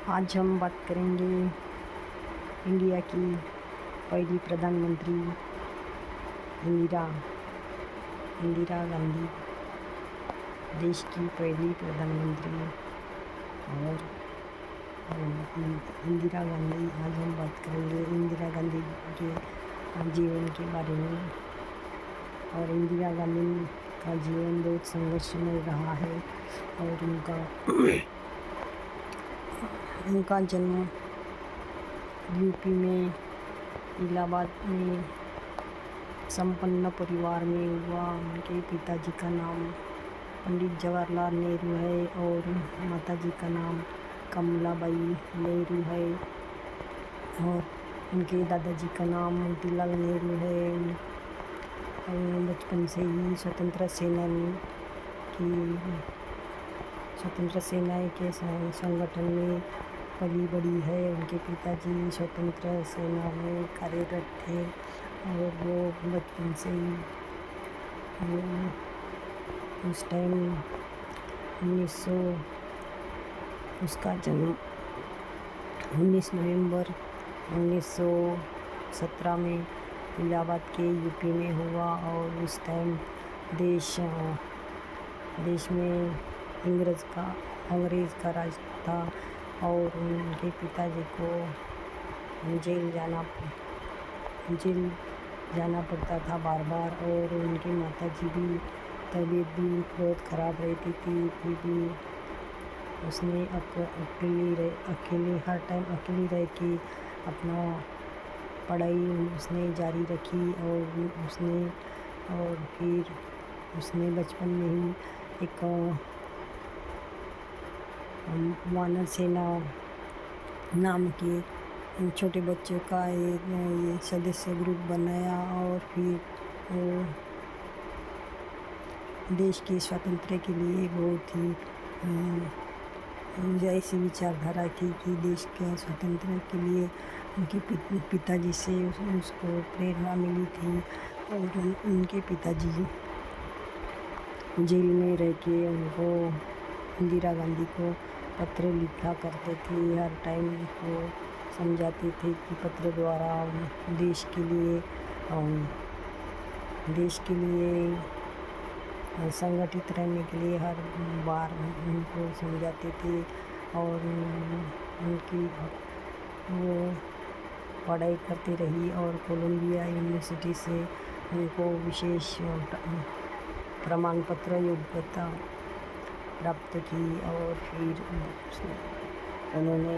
आज हम बात करेंगे इंडिया की पहली प्रधानमंत्री इंदिरा इंदिरा गांधी, देश की पहली प्रधानमंत्री। और इंदिरा गांधी, आज हम बात करेंगे इंदिरा गांधी के जीवन के बारे में। और इंदिरा गांधी का जीवन बहुत संघर्षमय रहा है और उनका जन्म यूपी में इलाहाबाद में संपन्न परिवार में हुआ। उनके पिताजी का नाम पंडित जवाहरलाल नेहरू है और माताजी का नाम कमलाबाई नेहरू है। और उनके दादाजी का नाम मोतीलाल नेहरू है। बचपन से ही स्वतंत्र सेना के संगठन में पली बड़ी है। उनके पिताजी स्वतंत्र सेना में कार्यरत थे और वो बचपन से ही उस टाइम 1900 उसका जन्म 19 नवंबर 1917 में इलाहाबाद के यूपी में हुआ। और उस टाइम देश में अंग्रेज़ का राज था और उनके पिताजी को जेल जाना पड़ता था बार बार। और उनकी माताजी भी तबीयत भी बहुत ख़राब रहती थी, फिर भी उसने अकेले हर टाइम अकेली रह के अपना पढ़ाई उसने जारी रखी। और फिर उसने बचपन में ही एक वानर सेना नाम के छोटे बच्चों का ये सदस्य ग्रुप बनाया। और फिर वो देश के स्वातंत्र्य के लिए बहुत ही ऐसी विचारधारा थी कि देश के स्वतंत्र के लिए उनके पिताजी से उसको प्रेरणा मिली थी। और उनके पिताजी जेल में रह के उनको इंदिरा गांधी को पत्र लिखा करते थे। हर टाइम वो समझाते थे कि पत्र द्वारा देश के लिए संगठित रहने के लिए हर बार उनको समझाते थे। और उनकी वो पढ़ाई करती रही और कोलंबिया यूनिवर्सिटी से उनको विशेष प्रमाण पत्र योग्यता प्राप्त की। और फिर उन्होंने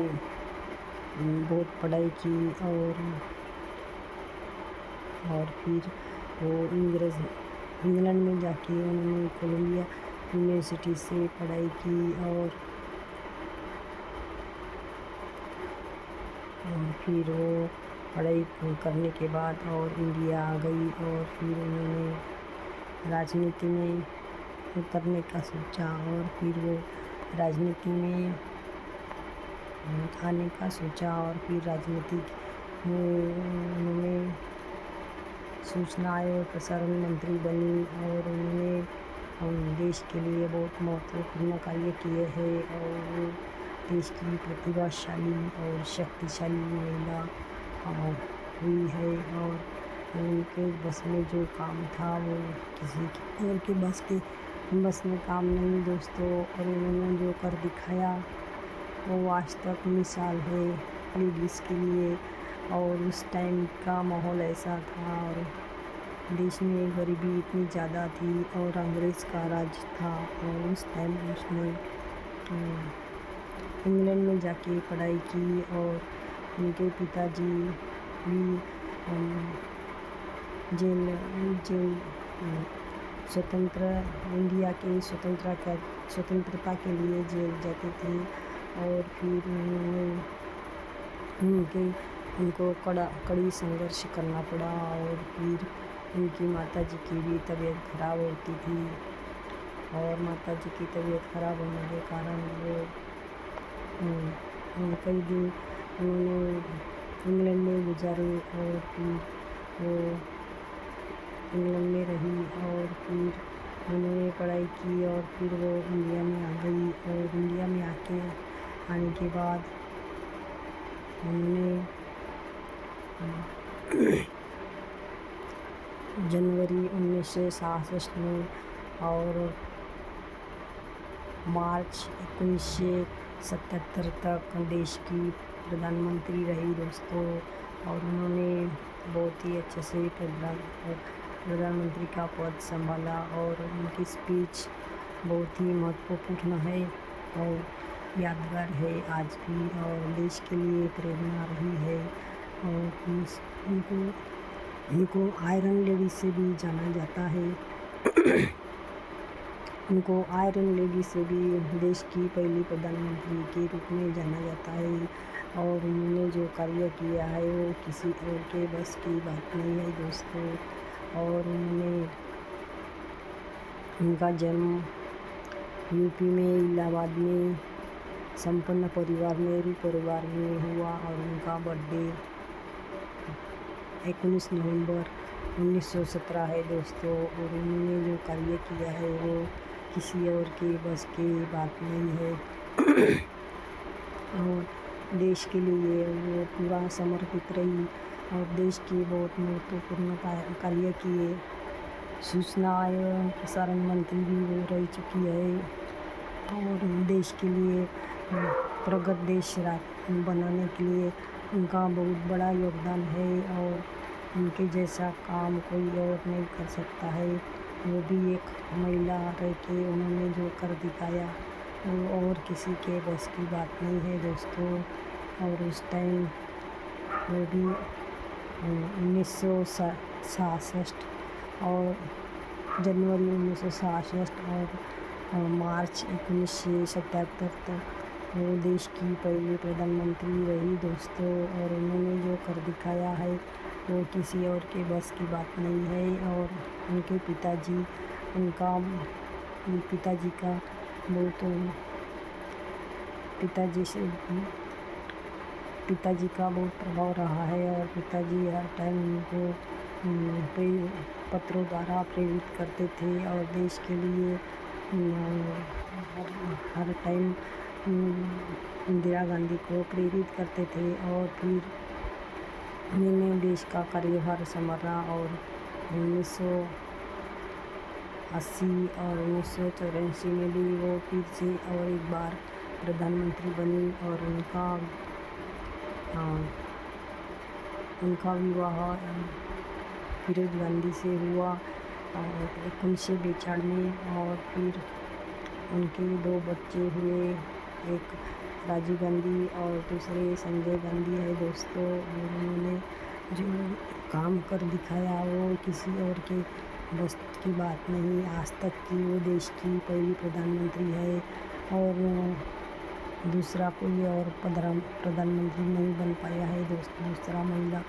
बहुत पढ़ाई की और फिर वो इंग्लैंड में जाके उन्होंने कोलंबिया यूनिवर्सिटी से पढ़ाई की। और फिर वो पढ़ाई करने के बाद और इंडिया आ गई। और फिर उन्होंने राजनीति में उतरने का सोचा और फिर वो राजनीति में आने का सोचा। और फिर राजनीति में उन्होंने सूचना एवं प्रसारण मंत्री बनी। और उन्होंने देश के लिए बहुत महत्वपूर्ण कार्य किए हैं और वो देश की प्रतिभाशाली और शक्तिशाली महिला हुई है। और उनके बस में जो काम था वो किसी और के बस में काम नहीं दोस्तों। और उन्होंने जो कर दिखाया वो आज तक मिसाल है लेडीज़ के लिए। और उस टाइम का माहौल ऐसा था और देश में गरीबी इतनी ज़्यादा थी और अंग्रेज़ का राज था। और उस टाइम उसने इंग्लैंड में जाके पढ़ाई की। और उनके पिताजी भी इंडिया के स्वतंत्रता के लिए जेल जाते थे। और फिर उनको कड़ी संघर्ष करना पड़ा। और फिर उनकी माताजी की भी तबीयत खराब होती थी और माताजी की तबीयत खराब होने के कारण वो कई दिन उन्होंने इंग्लैंड में गुजारे। और फिर वो इंग्लैंड में रही और फिर उन्होंने पढ़ाई की। और फिर वो इंडिया में आ गई। और इंडिया में आने के बाद उन्होंने जनवरी 1966 में और मार्च 1977 तक देश की प्रधानमंत्री रही दोस्तों। और उन्होंने बहुत ही अच्छे से प्रधानमंत्री का पद संभाला और उनकी स्पीच बहुत ही महत्वपूर्ण है और यादगार है आज भी और देश के लिए प्रेरणा रही है। और उनको आयरन लेडी से भी जाना जाता है। उनको आयरन लेडी से भी देश की पहली प्रधानमंत्री के रूप में जाना जाता है। और उन्होंने जो कार्य किया है वो किसी और के बस की बात नहीं है दोस्तों। और उनका जन्म यूपी में इलाहाबाद में संपन्न परिवार नेहरू परिवार में हुआ और उनका बर्थडे 19 नवंबर 1917 है दोस्तों। और उन्होंने जो कार्य किया है वो किसी और के बस की बात नहीं है। और देश के लिए वो पूरा समर्पित रही और देश की बहुत महत्वपूर्ण कार्य किए। सूचना एवं प्रसारण मंत्री भी वो रह चुकी है और देश के लिए प्रगत देश बनाने के लिए उनका बहुत बड़ा योगदान है। और उनके जैसा काम कोई और नहीं कर सकता है। वो भी एक महिला रह के उन्होंने जो कर दिखाया वो और किसी के बस की बात नहीं है दोस्तों। और उस टाइम वो भी 1966 और जनवरी 1966 और मार्च 1977 तक वो देश की पहली प्रधानमंत्री रही दोस्तों। और उन्होंने जो कर दिखाया है वो किसी और के बस की बात नहीं है। और उनके पिताजी का बहुत पिताजी का बहुत प्रभाव रहा है। और पिताजी हर टाइम उनको पत्रों द्वारा प्रेरित करते थे और देश के लिए हर टाइम इंदिरा गांधी को प्रेरित करते थे। और फिर उन्होंने देश का कार्यभार संभाला और 1980 और 1984 में भी वो फिर से और एक बार प्रधानमंत्री बनी। और उनका विवाह फिरोज गांधी से हुआ 1992 में। और फिर उनके 2 बच्चे हुए, एक राजीव गांधी और दूसरे संजय गांधी है दोस्तों। और उन्होंने जो काम कर दिखाया वो किसी और के बस की बात नहीं। आज तक की वो देश की पहली प्रधानमंत्री है और दूसरा कोई और प्रधानमंत्री नहीं बन पाया है दोस्तों। दूसरा महिला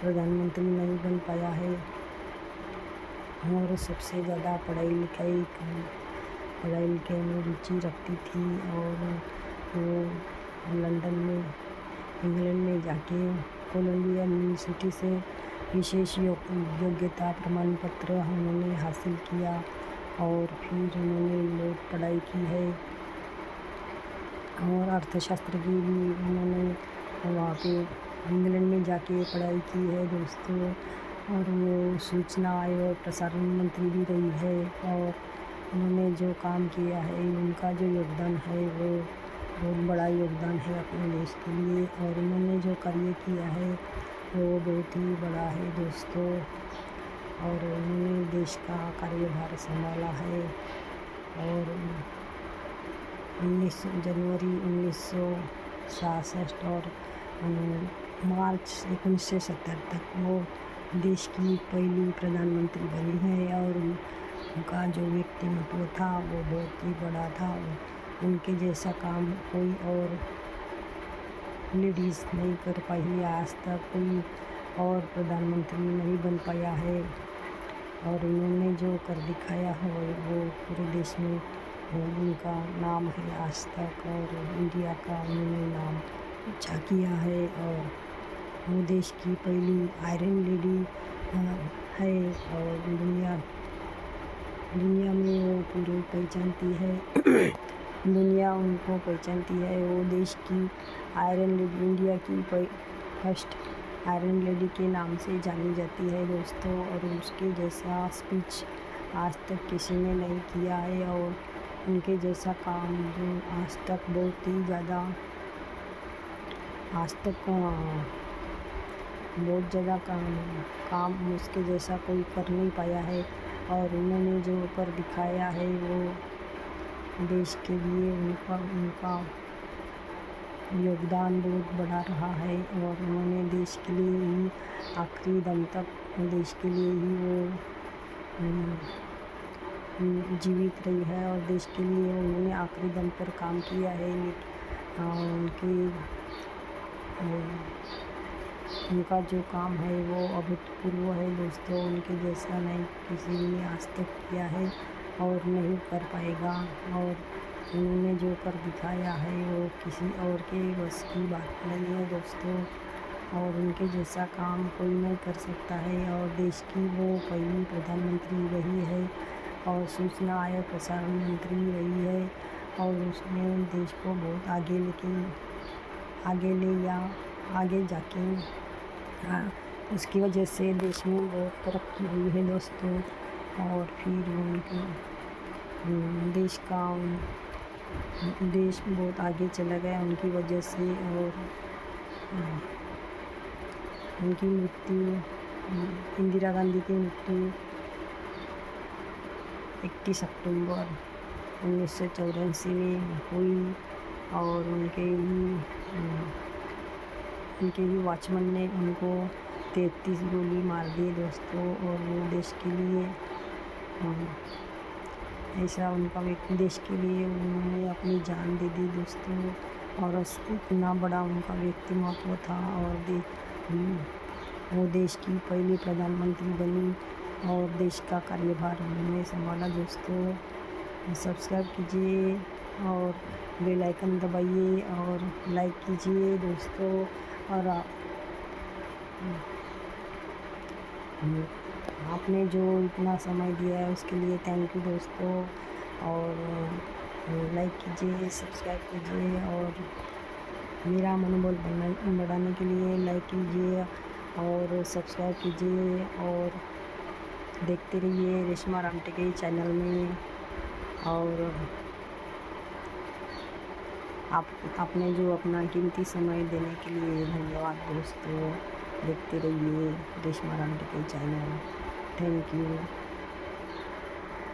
प्रधानमंत्री नहीं बन पाया है। और सबसे ज़्यादा पढ़ाई लिखाई में रुचि रखती थी। और वो इंग्लैंड में जाके कोलंबिया यूनिवर्सिटी से विशेष योग्यता प्रमाण पत्र उन्होंने हासिल किया। और फिर उन्होंने बहुत पढ़ाई की है और अर्थशास्त्र की भी उन्होंने वहाँ पे इंग्लैंड में जाके पढ़ाई की है दोस्तों। और वो सूचना एवं प्रसारण मंत्री भी रही है। और उन्होंने जो काम किया है उनका जो योगदान है वो बहुत बड़ा योगदान है अपने देश के लिए। और उन्होंने जो कार्य किया है वो बहुत ही बड़ा है दोस्तों। और उन्होंने देश का कार्यभार संभाला है। और जनवरी 1966 और मार्च 1970 तक वो देश की पहली प्रधानमंत्री बनी है। और उनका जो व्यक्तिमत्व था वो बहुत ही बड़ा था। उनके जैसा काम कोई और लेडीज़ नहीं कर पाई। आज तक कोई और प्रधानमंत्री नहीं बन पाया है। और उन्होंने जो कर दिखाया है वो पूरे देश में उनका नाम है आज तक। और इंडिया का उन्होंने नाम ऊँचा किया है। और वो देश की पहली आयरन लेडी है और दुनिया में वो पूरी पहचानती है। दुनिया उनको पहचानती है। वो देश की आयरन लेडी, इंडिया की फर्स्ट आयरन लेडी के नाम से जानी जाती है दोस्तों। और उसके जैसा स्पीच आज तक किसी ने नहीं किया है, और उनके जैसा काम जो आज तक बहुत ही ज़्यादा बहुत ज़्यादा काम उसके जैसा कोई कर नहीं पाया है। और उन्होंने जो कर दिखाया है वो देश के लिए उनका योगदान बहुत बड़ा रहा है। और उन्होंने देश के लिए ही आखिरी दम तक देश के लिए ही वो जीवित रही है, और देश के लिए उन्होंने आखिरी दम पर काम किया है। उनका जो काम है वो अभूतपूर्व है दोस्तों। उनके जैसा नहीं किसी ने आज तक किया है और नहीं कर पाएगा। और उन्होंने जो कर दिखाया है वो किसी और के बस की बात नहीं है दोस्तों। और उनके जैसा काम कोई नहीं कर सकता है। और देश की वो पहली प्रधानमंत्री रही है, और सूचना आयोग प्रसारण मंत्री रही है। और उसने देश को बहुत आगे जाके उसकी वजह से देश में बहुत तरक्की हुई है दोस्तों। और फिर उनकी देश बहुत आगे चला गया उनकी वजह से। और उनकी मृत्यु, इंदिरा गांधी की मृत्यु 31 अक्टूबर 1984 में हुई। और उनके ही वॉचमैन ने उनको 33 गोली मार दी दोस्तों। और वो देश के लिए ऐसा उनका देश के लिए उन्होंने अपनी जान दे दी दोस्तों। और इतना बड़ा उनका व्यक्तिमत्व था। और वो देश की पहली प्रधानमंत्री बनी, और देश का कार्यभार उन्होंने संभाला दोस्तों। सब्सक्राइब कीजिए और बेल आइकन दबाइए और लाइक कीजिए दोस्तों। और आपने जो इतना समय दिया है उसके लिए थैंक यू दोस्तों। और लाइक कीजिए, सब्सक्राइब कीजिए, और मेरा मनोबल बढ़ाने के लिए लाइक कीजिए और सब्सक्राइब कीजिए। और देखते रहिए रेशमा रामटेके चैनल में। और आपने जो अपना कीमती समय देने के लिए धन्यवाद दोस्तों। देखते रहिए Reshma Ramteke channel. Thank you.